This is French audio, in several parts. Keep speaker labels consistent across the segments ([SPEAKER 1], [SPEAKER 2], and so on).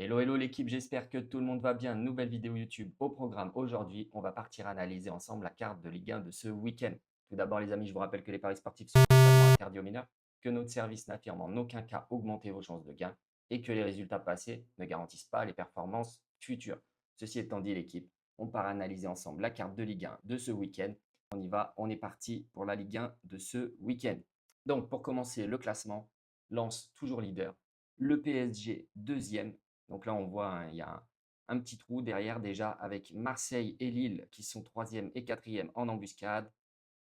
[SPEAKER 1] Hello, hello l'équipe, j'espère que tout le monde va bien. Nouvelle vidéo YouTube au programme. Aujourd'hui, on va partir analyser ensemble la carte de Ligue 1 de ce week-end. Tout d'abord, les amis, je vous rappelle que les paris sportifs sont totalement interdits aux mineurs, que notre service n'affirme en aucun cas augmenter vos chances de gain et que les résultats passés ne garantissent pas les performances futures. Ceci étant dit, l'équipe, on part analyser ensemble la carte de Ligue 1 de ce week-end. On y va, on est parti pour la Ligue 1 de ce week-end. Donc, pour commencer, le classement, Lens toujours leader, le PSG deuxième. Donc là, on voit, hein, il y a un petit trou derrière déjà avec Marseille et Lille qui sont troisième et quatrième en embuscade.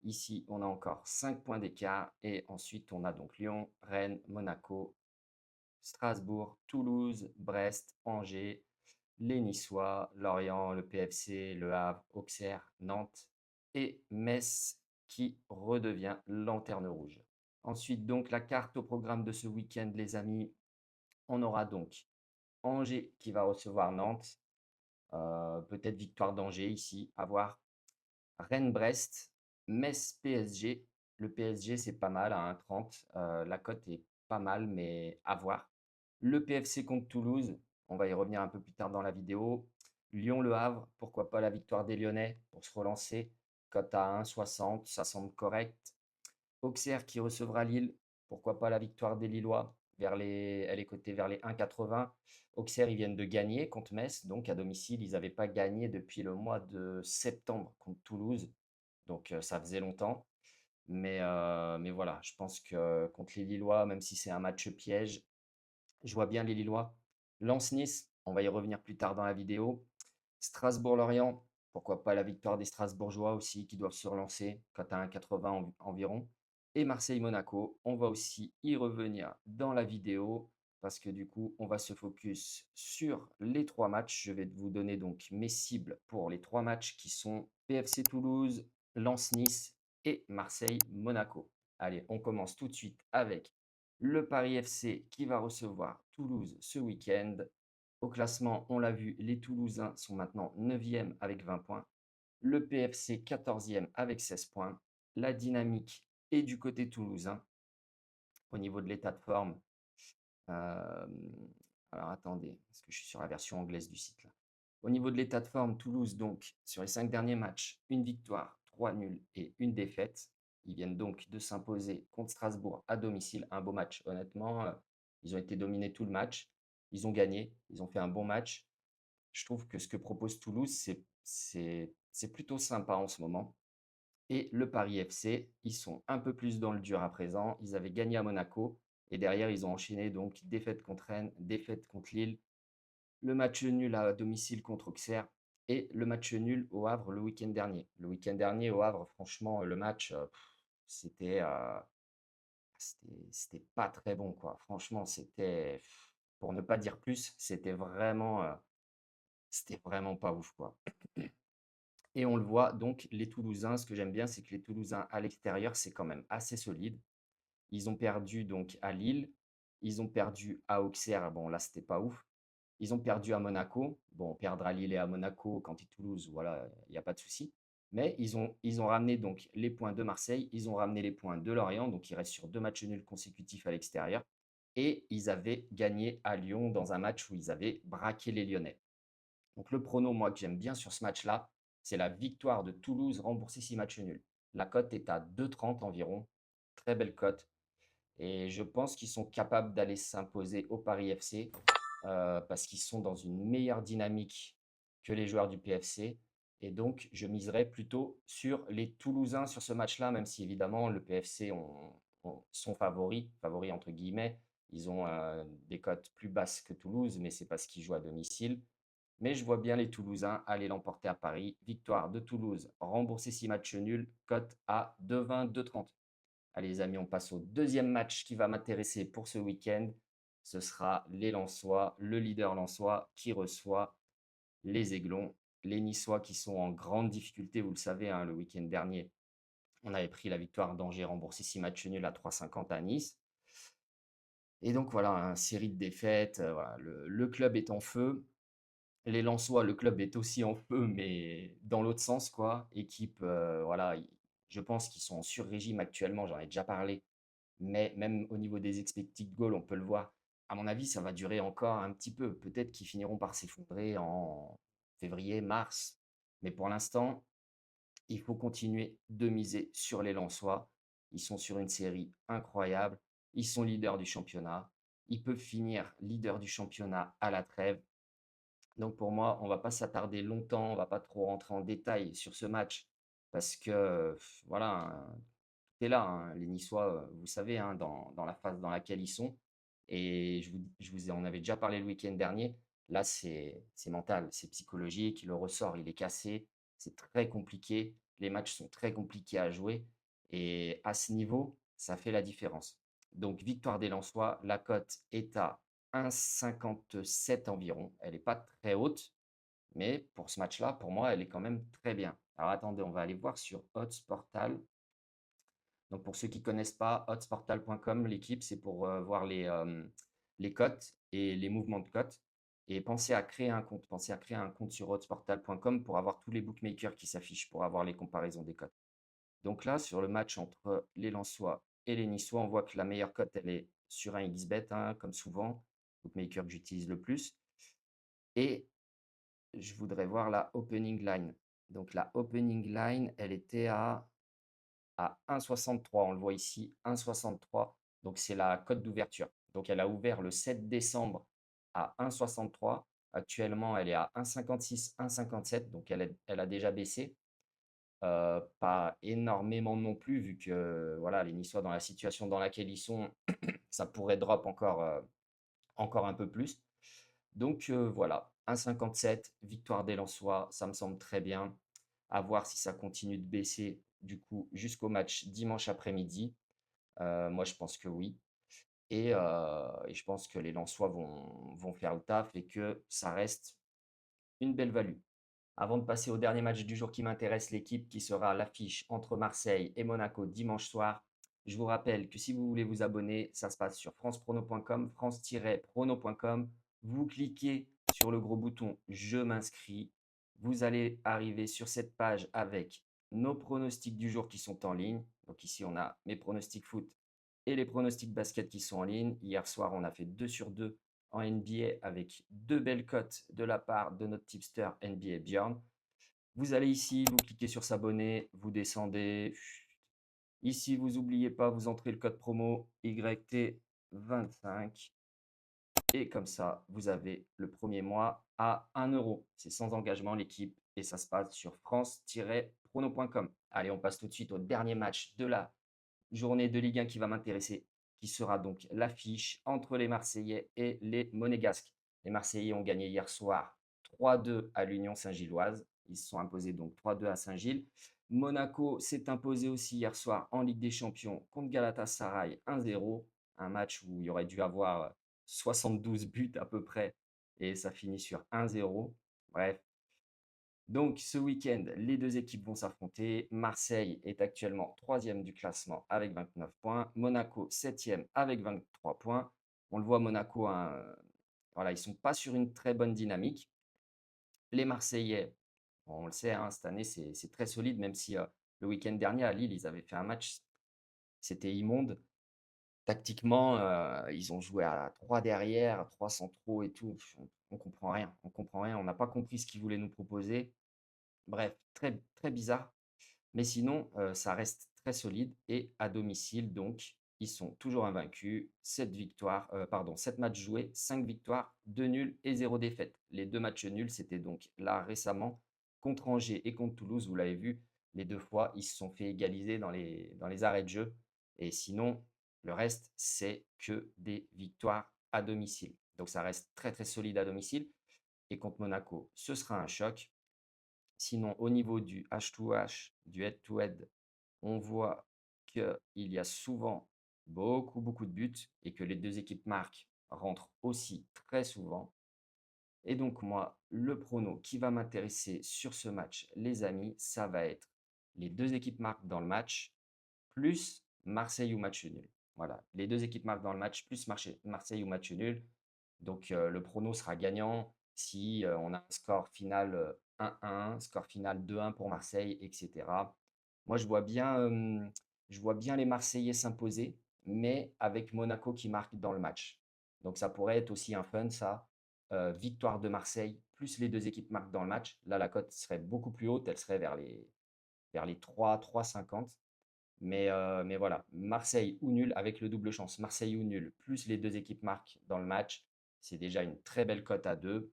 [SPEAKER 1] Ici, on a encore 5 points d'écart. Et ensuite, on a donc Lyon, Rennes, Monaco, Strasbourg, Toulouse, Brest, Angers, les Niçois, Lorient, le PFC, Le Havre, Auxerre, Nantes et Metz qui redevient lanterne rouge. Ensuite, donc, la carte au programme de ce week-end, les amis. On aura donc Angers qui va recevoir Nantes. Peut-être victoire d'Angers ici, à voir. Rennes-Brest, Metz-PSG. Le PSG, c'est pas mal à 1,30. La cote est pas mal, mais à voir. Le PFC contre Toulouse, on va y revenir un peu plus tard dans la vidéo. Lyon-Le Havre, pourquoi pas la victoire des Lyonnais pour se relancer. Cote à 1,60, ça semble correct. Auxerre qui recevra Lille, pourquoi pas la victoire des Lillois, elle est cotée vers les 1,80. Auxerre, ils viennent de gagner contre Metz, donc à domicile, ils n'avaient pas gagné depuis le mois de septembre contre Toulouse, donc ça faisait longtemps. Mais voilà, je pense que contre les Lillois, même si c'est un match piège, je vois bien les Lillois. Lens-Nice, on va y revenir plus tard dans la vidéo. Strasbourg-Lorient, pourquoi pas la victoire des Strasbourgeois aussi qui doivent se relancer, cote à 1,80 environ. Et Marseille-Monaco, on va aussi y revenir dans la vidéo parce que du coup, on va se focus sur les trois matchs. Je vais vous donner donc mes cibles pour les trois matchs qui sont PFC Toulouse, Lens-Nice et Marseille-Monaco. Allez, on commence tout de suite avec le Paris FC qui va recevoir Toulouse ce week-end. Au classement, on l'a vu, les Toulousains sont maintenant 9e avec 20 points. Le PFC 14e avec 16 points. La dynamique est du côté toulousain au niveau de l'état de forme. Euh, alors attendez, parce que je suis sur la version anglaise du site là. Au niveau de l'état de forme, Toulouse, donc, sur les 5 derniers matchs, une victoire, 3 nuls et une défaite. Ils viennent donc de s'imposer contre Strasbourg à domicile. Un beau match, honnêtement. Ils ont été dominés tout le match. Ils ont gagné. Ils ont fait un bon match. Je trouve que ce que propose Toulouse, c'est plutôt sympa en ce moment. Et le Paris FC, ils sont un peu plus dans le dur à présent. Ils avaient gagné à Monaco. Et derrière, ils ont enchaîné donc défaite contre Rennes, défaite contre Lille, le match nul à domicile contre Auxerre et le match nul au Havre le week-end dernier. Le week-end dernier au Havre, franchement, le match, c'était c'était pas très bon, quoi. Franchement, pour ne pas dire plus, c'était vraiment pas ouf, quoi. Et on le voit, donc, les Toulousains, ce que j'aime bien, c'est que les Toulousains à l'extérieur, c'est quand même assez solide. Ils ont perdu donc à Lille, ils ont perdu à Auxerre, bon là c'était pas ouf. Ils ont perdu à Monaco. Bon, perdre à Lille et à Monaco quand tu es Toulouse, voilà, il n'y a pas de souci. Mais ils ont ramené donc les points de Marseille, ils ont ramené les points de Lorient, donc ils restent sur 2 matchs nuls consécutifs à l'extérieur. Et ils avaient gagné à Lyon dans un match où ils avaient braqué les Lyonnais. Donc le prono, moi, que j'aime bien sur ce match-là, c'est la victoire de Toulouse remboursée 6 matchs nuls. La cote est à 2,30 environ. Très belle cote. Et je pense qu'ils sont capables d'aller s'imposer au Paris FC parce qu'ils sont dans une meilleure dynamique que les joueurs du PFC. Et donc, je miserais plutôt sur les Toulousains sur ce match-là, même si évidemment le PFC sont favoris entre guillemets. Ils ont des cotes plus basses que Toulouse, mais c'est parce qu'ils jouent à domicile. Mais je vois bien les Toulousains aller l'emporter à Paris. Victoire de Toulouse, remboursé 6 matchs nuls, cote à 2,20, 2,30. Allez les amis, on passe au deuxième match qui va m'intéresser pour ce week-end. Ce sera les Lensois, le leader lensois qui reçoit les Aiglons. Les Niçois qui sont en grande difficulté, vous le savez, hein, le week-end dernier, on avait pris la victoire d'Angers remboursé 6 matchs nuls à 3,50 à Nice. Et donc voilà, une série de défaites. Voilà, le club est en feu. Les Lensois, le club est aussi en feu, mais dans l'autre sens, quoi. Équipe, voilà, je pense qu'ils sont en sur-régime actuellement, j'en ai déjà parlé. Mais même au niveau des expected goals, on peut le voir. à mon avis, ça va durer encore un petit peu. Peut-être qu'ils finiront par s'effondrer en février, mars. Mais pour l'instant, il faut continuer de miser sur les Lensois. Ils sont sur une série incroyable. Ils sont leaders du championnat. Ils peuvent finir leader du championnat à la trêve. Donc pour moi, on va pas s'attarder longtemps, on va pas trop rentrer en détail sur ce match parce que voilà, hein, tout est là, hein. Les Niçois, vous savez, hein, dans la phase dans laquelle ils sont. Et je vous en avais déjà parlé le week-end dernier. Là, c'est mental, c'est psychologique. Le ressort, il est cassé. C'est très compliqué. Les matchs sont très compliqués à jouer. Et à ce niveau, ça fait la différence. Donc, victoire des Lensois. La cote est à 1,57 environ. Elle n'est pas très haute, mais pour ce match-là, pour moi, elle est quand même très bien. Alors attendez, on va aller voir sur Odds Portal. Donc pour ceux qui ne connaissent pas, oddsportal.com, l'équipe, c'est pour voir les cotes et les mouvements de cotes. Et pensez à créer un compte. Pensez à créer un compte sur oddsportal.com pour avoir tous les bookmakers qui s'affichent, pour avoir les comparaisons des cotes. Donc là, sur le match entre les Lensois et les Niçois, on voit que la meilleure cote, elle est sur un XBet, hein, comme souvent, bookmaker que j'utilise le plus. Et je voudrais voir la opening line. Donc la opening line, elle était à 1,63. On le voit ici, 1,63. Donc c'est la cote d'ouverture. Donc elle a ouvert le 7 décembre à 1,63. Actuellement, elle est à 1,56, 1,57. Donc elle a déjà baissé. Pas énormément non plus, vu que voilà, les Niçois, dans la situation dans laquelle ils sont, ça pourrait drop encore un peu plus. Donc voilà, 1,57, victoire des Lensois, ça me semble très bien. À voir si ça continue de baisser du coup jusqu'au match dimanche après-midi. Moi, je pense que oui. Et je pense que les Lensois vont faire le taf et que ça reste une belle value. Avant de passer au dernier match du jour qui m'intéresse, l'équipe qui sera l'affiche entre Marseille et Monaco dimanche soir. Je vous rappelle que si vous voulez vous abonner, ça se passe sur franceprono.com, france-prono.com. Vous cliquez sur le gros bouton Je m'inscris. Vous allez arriver sur cette page avec nos pronostics du jour qui sont en ligne. Donc ici, on a mes pronostics foot et les pronostics basket qui sont en ligne. Hier soir, on a fait 2 sur 2 en NBA avec deux belles cotes de la part de notre tipster NBA Bjorn. Vous allez ici, vous cliquez sur s'abonner, vous descendez. Ici, vous n'oubliez pas, vous entrez le code promo YT25. Et comme ça, vous avez le premier mois à 1 euro. C'est sans engagement l'équipe et ça se passe sur france-prono.com. Allez, on passe tout de suite au dernier match de la journée de Ligue 1 qui va m'intéresser, qui sera donc l'affiche entre les Marseillais et les Monégasques. Les Marseillais ont gagné hier soir 3-2 à l'Union Saint-Gilloise. Ils se sont imposés donc 3-2 à Saint-Gilles. Monaco s'est imposé aussi hier soir en Ligue des Champions contre Galatasaray 1-0. Un match où il y aurait dû avoir 72 buts à peu près et ça finit sur 1-0. Bref, donc ce week-end, les deux équipes vont s'affronter. Marseille est actuellement troisième du classement avec 29 points. Monaco septième avec 23 points. On le voit, Monaco, hein, voilà, ils ne sont pas sur une très bonne dynamique. Les Marseillais, bon, on le sait, hein, cette année, c'est très solide, même si le week-end dernier à Lille, ils avaient fait un match, c'était immonde. Tactiquement, ils ont joué à 3 derrière, à 3 centraux et tout. On comprend rien. On comprend rien. On n'a pas compris ce qu'ils voulaient nous proposer. Bref, très, très bizarre. Mais sinon, ça reste très solide et à domicile, donc, ils sont toujours invaincus. 7 victoires, pardon, 7 matchs joués, 5 victoires, 2 nuls et 0 défaite. Les deux matchs nuls, c'était donc là récemment contre Angers et contre Toulouse. Vous l'avez vu, les deux fois, ils se sont fait égaliser dans les arrêts de jeu. Et sinon, le reste, c'est que des victoires à domicile. Donc ça reste très très solide à domicile. Et contre Monaco, ce sera un choc. Sinon, au niveau du H2H, du head-to-head, on voit qu'il y a souvent beaucoup, beaucoup de buts et que les deux équipes marquent rentrent aussi très souvent. Et donc moi, le prono qui va m'intéresser sur ce match, les amis, ça va être les deux équipes marquent dans le match, plus Marseille ou match nul. Voilà, les deux équipes marquent dans le match, plus Marseille ou match nul. Donc le prono sera gagnant si on a un score final 1-1, score final 2-1 pour Marseille, etc. Moi, je vois bien les Marseillais s'imposer, mais avec Monaco qui marque dans le match. Donc ça pourrait être aussi un fun, ça. Victoire de Marseille, plus les deux équipes marquent dans le match. Là, la cote serait beaucoup plus haute, elle serait vers les 3,50. Mais voilà, Marseille ou nul avec le double chance. Marseille ou nul, plus les deux équipes marquent dans le match. C'est déjà une très belle cote à 2.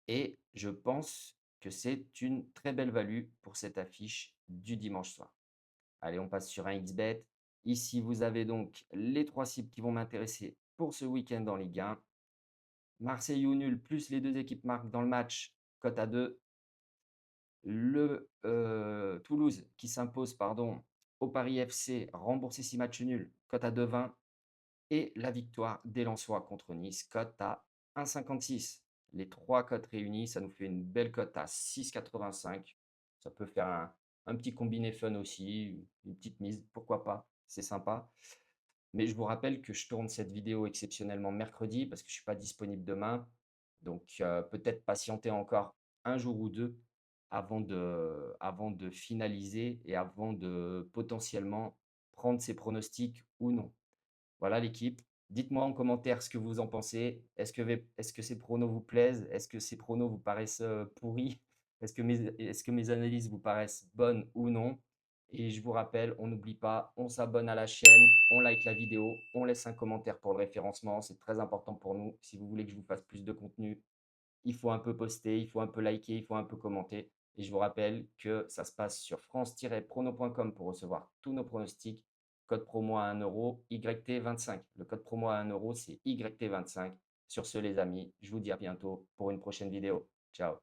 [SPEAKER 1] Et je pense que c'est une très belle value pour cette affiche du dimanche soir. Allez, on passe sur un XBet. Ici, vous avez donc les trois cibles qui vont m'intéresser pour ce week-end en Ligue 1. Marseille ou nul, plus les deux équipes marquent dans le match, cote à 2. Le Toulouse qui s'impose pardon, au Paris FC, rembourser 6 matchs nuls, cote à 2,20. Et la victoire des Lensois contre Nice, cote à 1,56. Les trois cotes réunies, ça nous fait une belle cote à 6,85. Ça peut faire un petit combiné fun aussi, une petite mise, pourquoi pas, c'est sympa. Mais je vous rappelle que je tourne cette vidéo exceptionnellement mercredi parce que je ne suis pas disponible demain. Donc peut-être patienter encore un jour ou deux avant de finaliser et avant de potentiellement prendre ses pronostics ou non. Voilà l'équipe. Dites-moi en commentaire ce que vous en pensez. Est-ce que ces pronos vous plaisent? Est-ce que ces pronos vous paraissent pourris? Est-ce que mes analyses vous paraissent bonnes ou non? Et je vous rappelle, on n'oublie pas, on s'abonne à la chaîne, on like la vidéo, on laisse un commentaire pour le référencement. C'est très important pour nous. Si vous voulez que je vous fasse plus de contenu, il faut un peu poster, il faut un peu liker, il faut un peu commenter. Et je vous rappelle que ça se passe sur france-prono.com pour recevoir tous nos pronostics. Code promo à 1 €, YT25. Le code promo à 1 €, c'est YT25. Sur ce, les amis, je vous dis à bientôt pour une prochaine vidéo. Ciao.